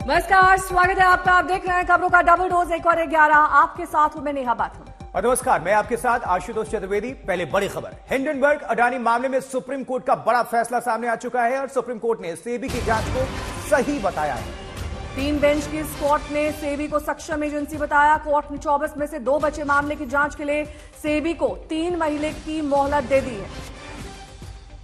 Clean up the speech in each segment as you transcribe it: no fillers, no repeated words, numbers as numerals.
नमस्कार, स्वागत है आपका। आप देख रहे हैं खबरों का डबल डोज 1 और 11। आपके साथ हूं मैं नेहा बाथम। और नमस्कार, मैं आपके साथ आशुतोष चतुर्वेदी। पहले बड़ी खबर, हिंडनबर्ग अडानी मामले में सुप्रीम कोर्ट का बड़ा फैसला सामने आ चुका है और सुप्रीम कोर्ट ने सेबी की जांच को सही बताया है। 3 बेंच की इस कोर्ट ने सेबी को सक्षम एजेंसी बताया। कोर्ट ने 24 में से 2 बचे मामले की जांच के लिए सेबी को 3 महीने की मोहलत दे दी है।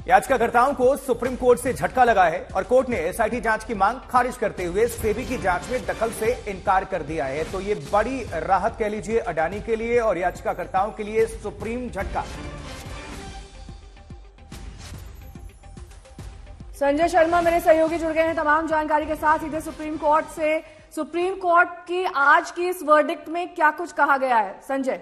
याचिकाकर्ताओं को सुप्रीम कोर्ट से झटका लगा है और कोर्ट ने एसआईटी जांच की मांग खारिज करते हुए सेबी की जांच में दखल से इनकार कर दिया है। तो ये बड़ी राहत कह लीजिए अडानी के लिए और याचिकाकर्ताओं के लिए सुप्रीम झटका। संजय शर्मा मेरे सहयोगी जुड़ गए हैं तमाम जानकारी के साथ सीधे सुप्रीम कोर्ट से। सुप्रीम कोर्ट की आज की इस वर्डिक्ट में क्या कुछ कहा गया है, संजय?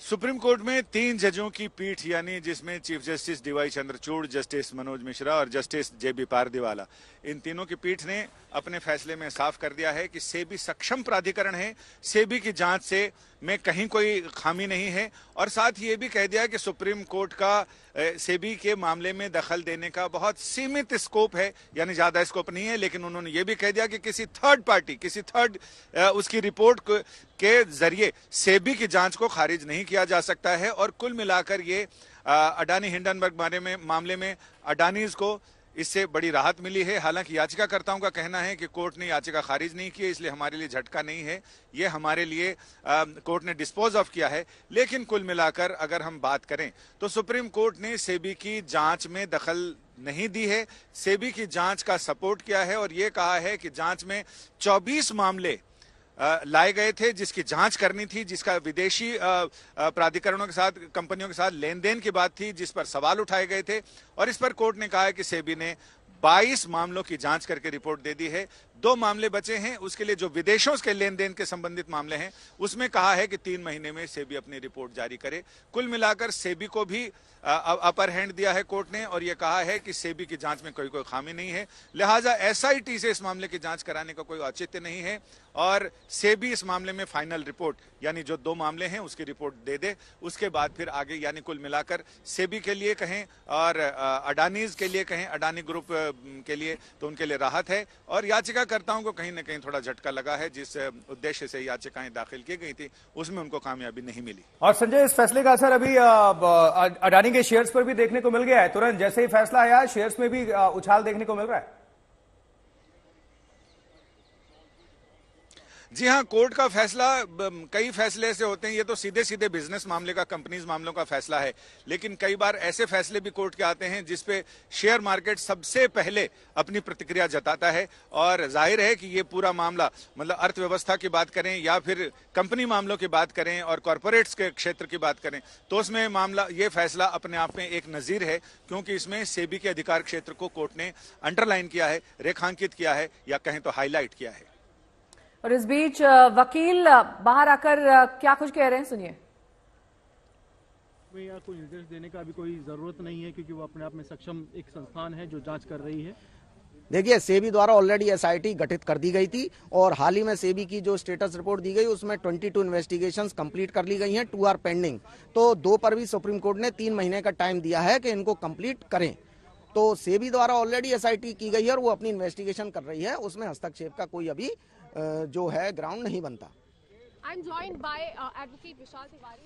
सुप्रीम कोर्ट में 3 जजों की पीठ, यानी जिसमें chief justice DY Chandrachud, justice Manoj Mishra और जस्टिस जेबी पारदीवाला, इन तीनों की पीठ ने अपने फैसले में साफ कर दिया है कि सेबी सक्षम प्राधिकरण है, सेबी की जांच से में कहीं कोई खामी नहीं है। और साथ ही ये भी कह दिया कि सुप्रीम कोर्ट का सेबी के मामले में दखल देने का बहुत सीमित स्कोप है, यानी ज्यादा स्कोप नहीं है। लेकिन उन्होंने ये भी कह दिया कि किसी थर्ड पार्टी, किसी थर्ड उसकी रिपोर्ट के जरिए सेबी की जांच को खारिज नहीं किया जा सकता है। और कुल मिलाकर ये अडानी हिंडनबर्ग मामले में अडानीज को इससे बड़ी राहत मिली है। हालांकि याचिकाकर्ताओं का कहना है कि कोर्ट ने याचिका खारिज नहीं की है, इसलिए हमारे लिए झटका नहीं है, ये हमारे लिए कोर्ट ने डिस्पोज ऑफ किया है। लेकिन कुल मिलाकर अगर हम बात करें तो सुप्रीम कोर्ट ने सेबी की जांच में दखल नहीं दी है, सेबी की जांच का सपोर्ट किया है और ये कहा है कि जांच में 24 मामले लाए गए थे जिसकी जांच करनी थी, जिसका विदेशी प्राधिकरणों के साथ, कंपनियों के साथ लेन देन की बात थी, जिस पर सवाल उठाए गए थे। और इस पर कोर्ट ने कहा है कि सेबी ने 22 मामलों की जांच करके रिपोर्ट दे दी है। 2 मामले बचे हैं, उसके लिए जो विदेशों के लेन देन के संबंधित मामले हैं उसमें कहा है कि 3 महीने में सेबी अपनी रिपोर्ट जारी करे। कुल मिलाकर सेबी को भी अपर हैंड दिया है कोर्ट ने और यह कहा है कि सेबी की जांच में कोई खामी नहीं है, लिहाजा एसआईटी से इस मामले की जांच कराने का कोई औचित्य नहीं है और सेबी इस मामले में फाइनल रिपोर्ट, यानी जो 2 मामले हैं उसकी रिपोर्ट दे दे, उसके बाद फिर आगे, यानी कुल मिलाकर सेबी के लिए कहें और अडानीज के लिए कहें, अडानी ग्रुप के लिए, तो उनके लिए राहत है। और याचिकाकर्ताओं को कहीं ना कहीं थोड़ा झटका लगा है, जिस उद्देश्य से याचिकाएं दाखिल की गई थी उसमें उनको कामयाबी नहीं मिली। और संजय, इस फैसले का असर अभी अडानी के शेयर्स पर भी देखने को मिल गया है। तुरंत जैसे ही फैसला आया शेयर्स में भी उछाल देखने को मिल रहा है। जी हां, कोर्ट का फैसला, कई फैसले ऐसे होते हैं, ये तो सीधे सीधे बिजनेस मामले का, कंपनीज मामलों का फैसला है, लेकिन कई बार ऐसे फैसले भी कोर्ट के आते हैं जिसपे शेयर मार्केट सबसे पहले अपनी प्रतिक्रिया जताता है। और जाहिर है कि ये पूरा मामला, मतलब अर्थव्यवस्था की बात करें या फिर कंपनी मामलों की बात करें और कॉर्पोरेट्स के क्षेत्र की बात करें, तो उसमें मामला, ये फैसला अपने आप में एक नजीर है, क्योंकि इसमें सेबी के अधिकार क्षेत्र को कोर्ट ने अंडरलाइन किया है, रेखांकित किया है या कहें तो हाईलाइट किया है। और इस बीच वकील बाहर आकर क्या कुछ कह रहे हैं, सुनिए। या कोई निर्देश देने का अभी कोई जरूरत नहीं है, क्योंकि वो अपने आप में सक्षम एक संस्थान है जो जांच कर रही है। देखिए, सेबी द्वारा ऑलरेडी एसआईटी गठित कर दी गई थी और हाल ही में सेबी की जो स्टेटस रिपोर्ट दी गई उसमें 22 इन्वेस्टिगेशंस कंप्लीट कर ली गई हैं, 2 आर पेंडिंग। तो 2 पर भी सुप्रीम कोर्ट ने 3 महीने का टाइम दिया है कि इनको कंप्लीट करें। तो सेबी द्वारा ऑलरेडी एसआईटी की गई है और वो अपनी इन्वेस्टिगेशन कर रही है, उसमें हस्तक्षेप का कोई अभी जो है ग्राउंड नहीं बनता। I'm joined by Advocate Vishal Tiwari.